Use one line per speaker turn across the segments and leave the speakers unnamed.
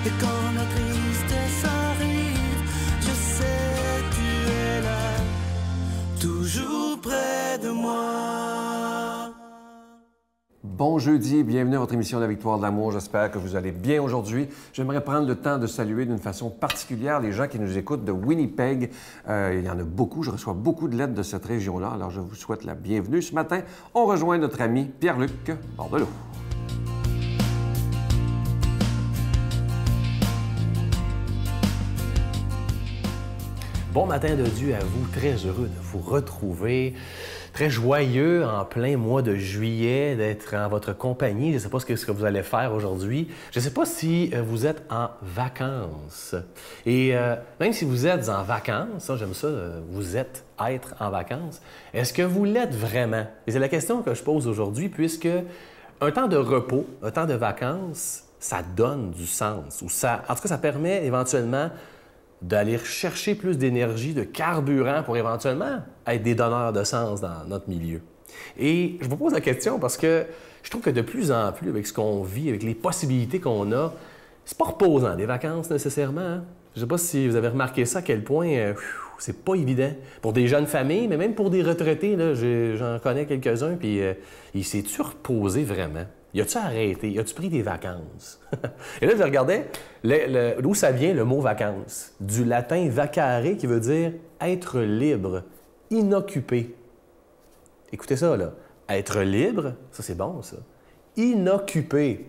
Et quand la tristesse arrive, je sais tu es là, toujours près de moi.
Bon jeudi, bienvenue à votre émission La Victoire de l'amour. J'espère que vous allez bien aujourd'hui. J'aimerais prendre le temps de saluer d'une façon particulière les gens qui nous écoutent de Winnipeg. Il y en a beaucoup, je reçois beaucoup de lettres de cette région-là, alors je vous souhaite la bienvenue. Ce matin, on rejoint notre ami Pierre-Luc Bordelot.
Bon matin de Dieu à vous, très heureux de vous retrouver, très joyeux en plein mois de juillet d'être en votre compagnie. Je ne sais pas ce que vous allez faire aujourd'hui. Je ne sais pas si vous êtes en vacances. Et même si vous êtes en vacances, ça, j'aime ça, vous êtes être en vacances, est-ce que vous l'êtes vraiment? Et c'est la question que je pose aujourd'hui, puisque un temps de repos, un temps de vacances, ça donne du sens. Ou ça, en tout cas, ça permet éventuellement d'aller chercher plus d'énergie, de carburant pour éventuellement être des donneurs de sens dans notre milieu. Et je vous pose la question parce que je trouve que de plus en plus, avec ce qu'on vit, avec les possibilités qu'on a, c'est pas reposant, des vacances nécessairement. Hein? Je sais pas si vous avez remarqué ça, à quel point c'est pas évident. Pour des jeunes familles, mais même pour des retraités, là, j'en connais quelques-uns, puis il s'est-tu reposé vraiment? Y a-tu arrêté? Y a-tu pris des vacances? Et là, je regardais d'où ça vient le mot vacances. Du latin vacare, qui veut dire être libre, inoccupé. Écoutez ça, là. Être libre, ça c'est bon, ça. Inoccupé.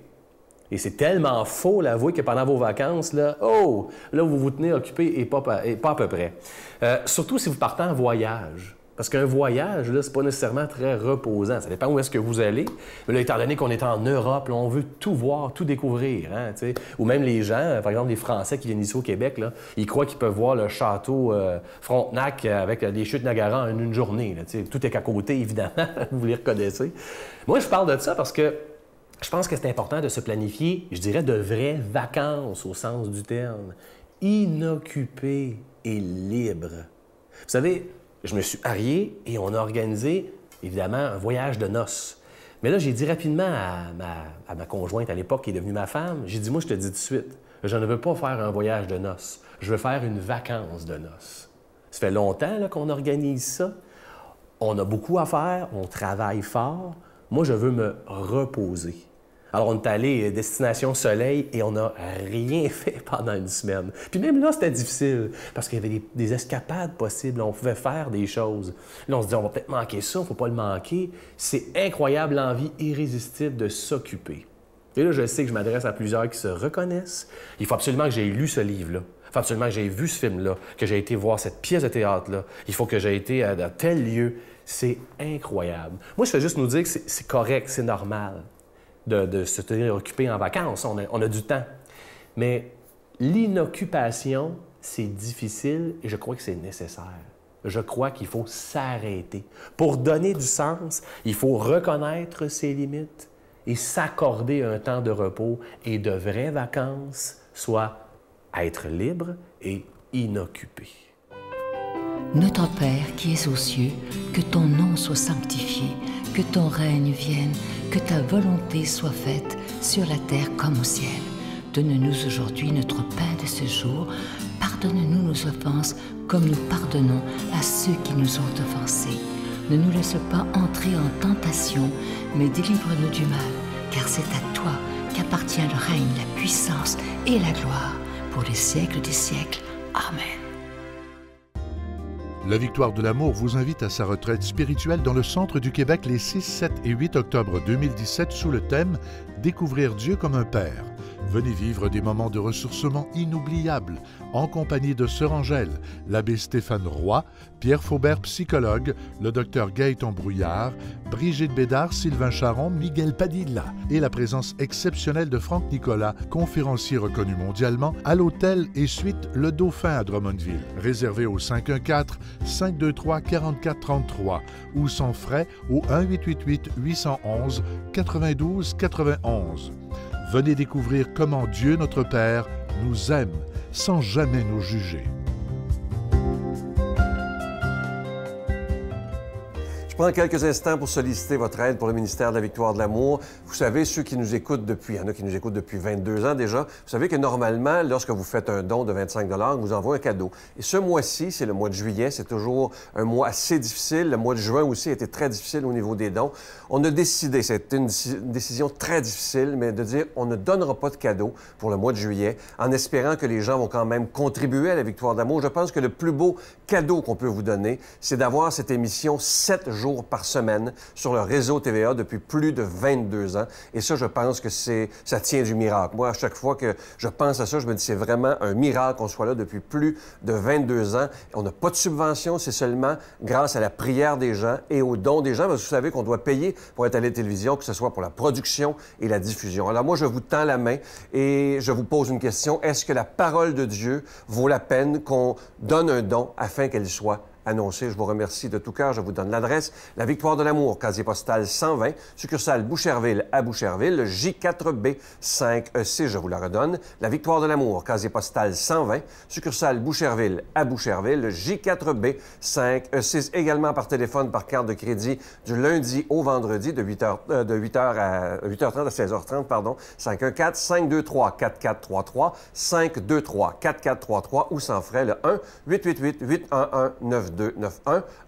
Et c'est tellement faux, l'avouer, que pendant vos vacances, là, oh, là, vous vous tenez occupé et pas à peu près. Surtout si vous partez en voyage. Parce qu'un voyage, là, c'est pas nécessairement très reposant. Ça dépend où est-ce que vous allez. Mais là, étant donné qu'on est en Europe, là, on veut tout voir, tout découvrir. Hein, t'sais. Ou même les gens, par exemple, les Français qui viennent ici au Québec, là, ils croient qu'ils peuvent voir le château Frontenac avec les chutes Niagara en une journée. Là, tout est qu'à côté, évidemment. Vous les reconnaissez. Moi, je parle de ça parce que je pense que c'est important de se planifier, je dirais, de vraies vacances au sens du terme. Inoccupé et libre. Vous savez, je me suis marié et on a organisé, évidemment, un voyage de noces. Mais là, j'ai dit rapidement à ma conjointe à l'époque, qui est devenue ma femme, j'ai dit, moi, je te dis tout de suite, je ne veux pas faire un voyage de noces. Je veux faire une vacance de noces. Ça fait longtemps là, qu'on organise ça. On a beaucoup à faire, on travaille fort. Moi, je veux me reposer. Alors, on est allé destination soleil et on n'a rien fait pendant une semaine. Puis même là, c'était difficile parce qu'il y avait des escapades possibles. On pouvait faire des choses. Là, on se dit, on va peut-être manquer ça, il ne faut pas le manquer. C'est incroyable l'envie irrésistible de s'occuper. Et là, je sais que je m'adresse à plusieurs qui se reconnaissent. Il faut absolument que j'aie lu ce livre-là. Il faut absolument que j'aie vu ce film-là, que j'ai été voir cette pièce de théâtre-là. Il faut que j'aie été dans tel lieu. C'est incroyable. Moi, je fais juste nous dire que c'est correct, c'est normal de se tenir occupé en vacances. On a du temps. Mais l'inoccupation, c'est difficile et je crois que c'est nécessaire. Je crois qu'il faut s'arrêter. Pour donner du sens, il faut reconnaître ses limites et s'accorder un temps de repos et de vraies vacances, soit être libre et inoccupé.
Notre Père qui es aux cieux, que ton nom soit sanctifié, que ton règne vienne, que ta volonté soit faite sur la terre comme au ciel. Donne-nous aujourd'hui notre pain de ce jour. Pardonne-nous nos offenses comme nous pardonnons à ceux qui nous ont offensés. Ne nous laisse pas entrer en tentation, mais délivre-nous du mal, car c'est à toi qu'appartient le règne, la puissance et la gloire pour les siècles des siècles. Amen.
La Victoire de l'amour vous invite à sa retraite spirituelle dans le centre du Québec les 6, 7 et 8 octobre 2017 sous le thème « Découvrir Dieu comme un Père ». Venez vivre des moments de ressourcement inoubliables en compagnie de Sœur Angèle, l'abbé Stéphane Roy, Pierre Faubert, psychologue, le docteur Gaëtan Brouillard, Brigitte Bédard, Sylvain Charon, Miguel Padilla et la présence exceptionnelle de Franck Nicolas, conférencier reconnu mondialement, à l'hôtel et suite Le Dauphin à Drummondville. Réservé au 514-523-4433 ou sans frais au 1-888-811-92-91. Venez découvrir comment Dieu, notre Père, nous aime sans jamais nous juger.
Je prends quelques instants pour solliciter votre aide pour le ministère de la Victoire de l'Amour. Vous savez, ceux qui nous écoutent depuis, il y en a qui nous écoutent depuis 22 ans déjà, vous savez que normalement, lorsque vous faites un don de 25 $, on vous envoie un cadeau. Et ce mois-ci, c'est le mois de juillet, c'est toujours un mois assez difficile. Le mois de juin aussi a été très difficile au niveau des dons. On a décidé, c'était une décision très difficile, mais de dire on ne donnera pas de cadeau pour le mois de juillet, en espérant que les gens vont quand même contribuer à la Victoire de l'Amour. Je pense que le plus beau cadeau qu'on peut vous donner, c'est d'avoir cette émission 7 jours par semaine sur le réseau TVA depuis plus de 22 ans. Et ça, je pense que ça tient du miracle. Moi, à chaque fois que je pense à ça, je me dis c'est vraiment un miracle qu'on soit là depuis plus de 22 ans. On n'a pas de subvention, c'est seulement grâce à la prière des gens et aux dons des gens, parce que vous savez qu'on doit payer pour être à la télévision, que ce soit pour la production et la diffusion. Alors moi, je vous tends la main et je vous pose une question. Est-ce que la parole de Dieu vaut la peine qu'on donne un don afin qu'elle soit annoncée? Je vous remercie de tout cœur. Je vous donne l'adresse. La Victoire de l'Amour, casier postal 120, succursale Boucherville à Boucherville, le J4B 5EC, je vous la redonne. La Victoire de l'Amour, casier postal 120, succursale Boucherville à Boucherville, le J4B 5E6, également par téléphone, par carte de crédit, du lundi au vendredi, de 8h30 à 16h30, pardon, 514-523-4433, 523-4433 ou sans frais, le 1-888-811-9291,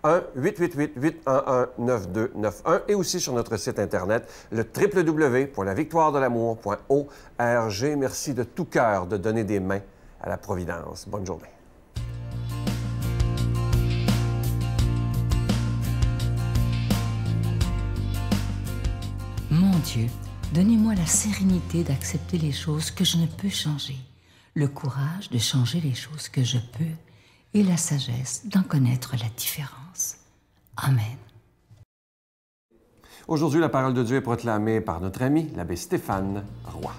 1-888-811-9291 et aussi sur notre site Internet, le www.lavictoiredelamour.org. Merci de tout cœur de donner des mains à la Providence. Bonne journée.
Mon Dieu, donnez-moi la sérénité d'accepter les choses que je ne peux changer, le courage de changer les choses que je peux et la sagesse d'en connaître la différence. Amen.
Aujourd'hui, la parole de Dieu est proclamée par notre ami, l'abbé Stéphane Roy.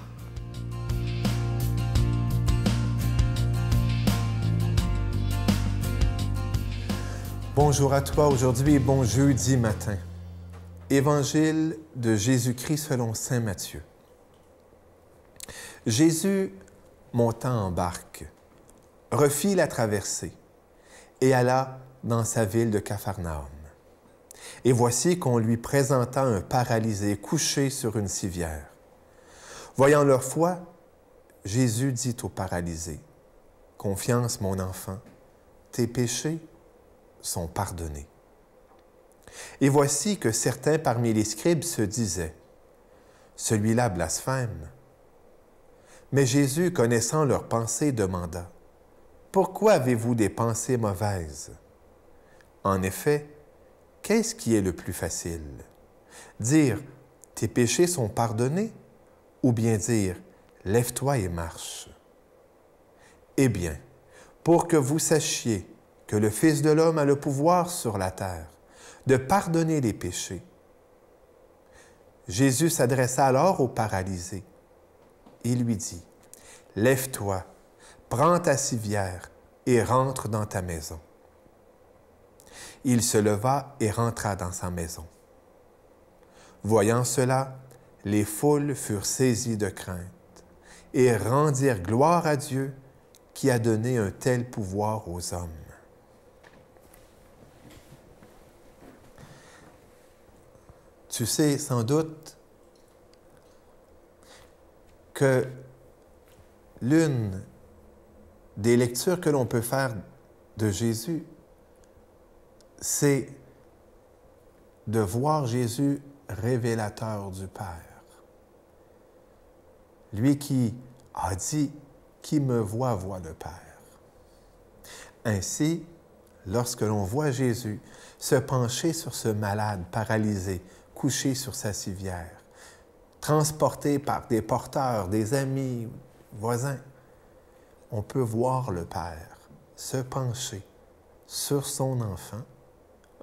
Bonjour à toi aujourd'hui et bon jeudi matin. Évangile de Jésus-Christ selon saint Matthieu. Jésus, montant en barque, refit la traversée et alla dans sa ville de Capharnaüm. Et voici qu'on lui présenta un paralysé couché sur une civière. Voyant leur foi, Jésus dit au paralysé, « Confiance, mon enfant, tes péchés sont pardonnés. » Et voici que certains parmi les scribes se disaient, « Celui-là blasphème. » Mais Jésus, connaissant leurs pensées, demanda, « Pourquoi avez-vous des pensées mauvaises? » En effet, qu'est-ce qui est le plus facile? Dire « Tes péchés sont pardonnés » ou bien dire « Lève-toi et marche ». Eh bien, pour que vous sachiez que le Fils de l'homme a le pouvoir sur la terre de pardonner les péchés. Jésus s'adressa alors au paralysé. Il lui dit, « Lève-toi, prends ta civière et rentre dans ta maison. » Il se leva et rentra dans sa maison. Voyant cela, les foules furent saisies de crainte et rendirent gloire à Dieu qui a donné un tel pouvoir aux hommes. Tu sais sans doute que l'une des lectures que l'on peut faire de Jésus, c'est de voir Jésus révélateur du Père. Lui qui a dit « Qui me voit, voit le Père ». Ainsi, lorsque l'on voit Jésus se pencher sur ce malade paralysé, couché sur sa civière, transporté par des porteurs, des amis, voisins, on peut voir le Père se pencher sur son enfant,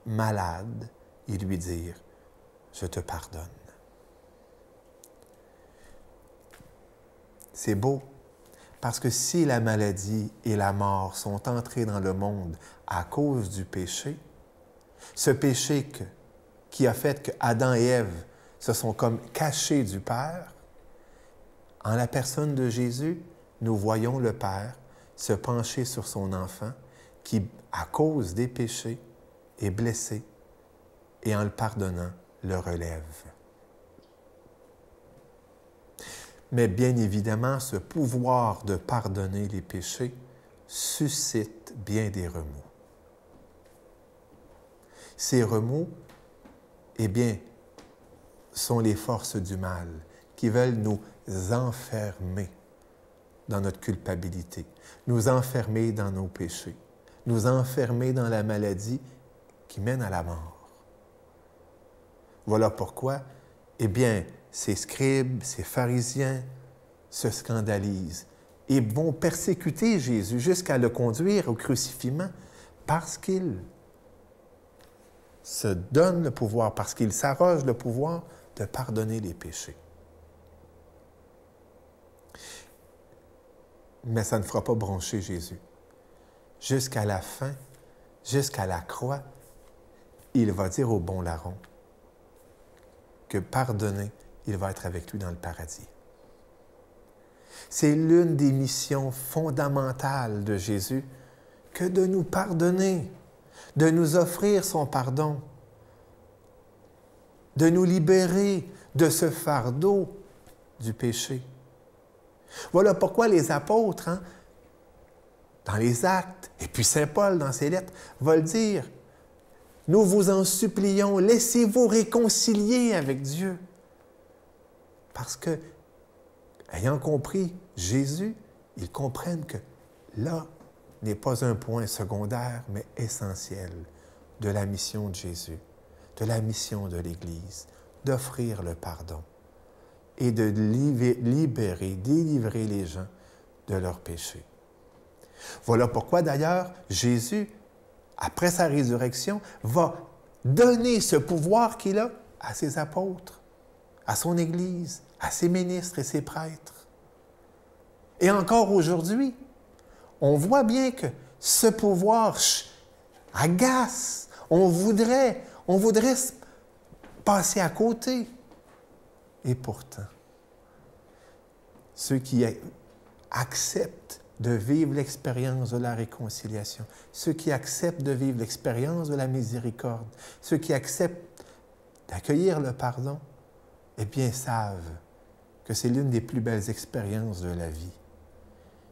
malade, et lui dire « Je te pardonne ». C'est beau, parce que si la maladie et la mort sont entrées dans le monde à cause du péché, ce péché qui a fait que Adam et Ève se sont comme cachés du Père, en la personne de Jésus, nous voyons le Père se pencher sur son enfant qui, à cause des péchés, est blessé et en le pardonnant, le relève. Mais bien évidemment, ce pouvoir de pardonner les péchés suscite bien des remous. Ces remous, eh bien, sont les forces du mal qui veulent nous enfermer dans notre culpabilité, nous enfermer dans nos péchés, nous enfermer dans la maladie qui mène à la mort. Voilà pourquoi, eh bien, ces scribes, ces pharisiens se scandalisent et vont persécuter Jésus jusqu'à le conduire au crucifixion parce qu'il se donne le pouvoir, parce qu'il s'arroge le pouvoir de pardonner les péchés. Mais ça ne fera pas broncher Jésus. Jusqu'à la fin, jusqu'à la croix, il va dire au bon larron que pardonné, il va être avec lui dans le paradis. C'est l'une des missions fondamentales de Jésus que de nous pardonner, de nous offrir son pardon, de nous libérer de ce fardeau du péché. Voilà pourquoi les apôtres, dans les Actes, et puis Saint Paul dans ses lettres, va le dire. Nous vous en supplions, laissez-vous réconcilier avec Dieu. Parce que, ayant compris Jésus, ils comprennent que là n'est pas un point secondaire, mais essentiel de la mission de Jésus, de la mission de l'Église, d'offrir le pardon et de libérer, délivrer les gens de leurs péchés. Voilà pourquoi, d'ailleurs, Jésus, après sa résurrection, va donner ce pouvoir qu'il a à ses apôtres, à son Église, à ses ministres et ses prêtres. Et encore aujourd'hui, on voit bien que ce pouvoir agace. On voudrait passer à côté. Et pourtant, ceux qui acceptent de vivre l'expérience de la réconciliation, ceux qui acceptent de vivre l'expérience de la miséricorde, ceux qui acceptent d'accueillir le pardon, eh bien, savent que c'est l'une des plus belles expériences de la vie,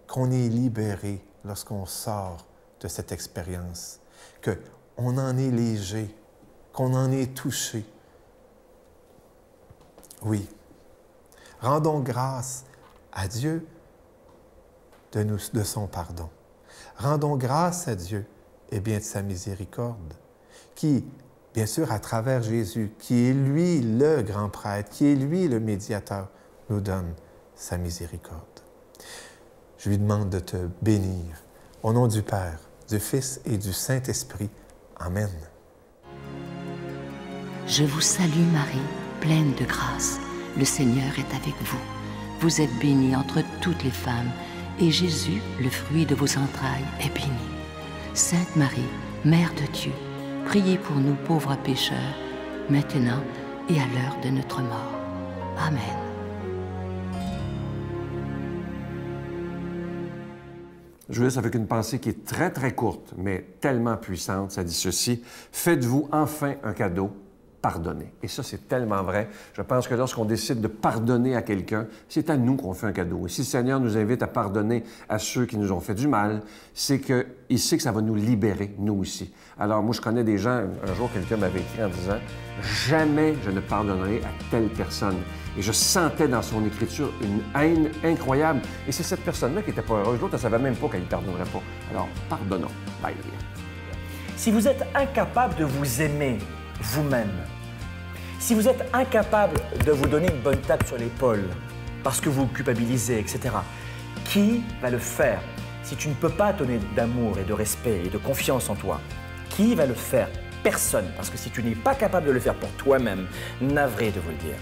qu'on est libéré lorsqu'on sort de cette expérience, qu'on en est léger, qu'on en est touché. Oui, rendons grâce à Dieu de son pardon. Rendons grâce à Dieu, eh bien, de sa miséricorde, qui, bien sûr, à travers Jésus, qui est lui le grand prêtre, qui est lui le médiateur, nous donne sa miséricorde. Je lui demande de te bénir. Au nom du Père, du Fils et du Saint-Esprit. Amen.
Je vous salue Marie, pleine de grâce. Le Seigneur est avec vous. Vous êtes bénie entre toutes les femmes, et Jésus, le fruit de vos entrailles, est béni. Sainte Marie, Mère de Dieu, priez pour nous pauvres pécheurs, maintenant et à l'heure de notre mort. Amen.
Je vous laisse avec une pensée qui est très, très courte, mais tellement puissante. Ça dit ceci: faites-vous enfin un cadeau, pardonnez. Et ça, c'est tellement vrai. Je pense que lorsqu'on décide de pardonner à quelqu'un, c'est à nous qu'on fait un cadeau. Et si le Seigneur nous invite à pardonner à ceux qui nous ont fait du mal, c'est qu'il sait que ça va nous libérer, nous aussi. Alors, moi, je connais des gens, un jour, quelqu'un m'avait écrit en disant « Jamais je ne pardonnerai à telle personne ». Et je sentais dans son écriture une haine incroyable. Et c'est cette personne-là qui n'était pas heureuse. L'autre, elle ne savait même pas qu'elle ne pardonnerait pas. Alors, pardonnons. Bye.
Si vous êtes incapable de vous aimer vous-même, si vous êtes incapable de vous donner une bonne tape sur l'épaule parce que vous vous culpabilisez, etc., qui va le faire? Si tu ne peux pas donner d'amour et de respect et de confiance en toi, qui va le faire? Personne. Parce que si tu n'es pas capable de le faire pour toi-même, navré de vous le dire.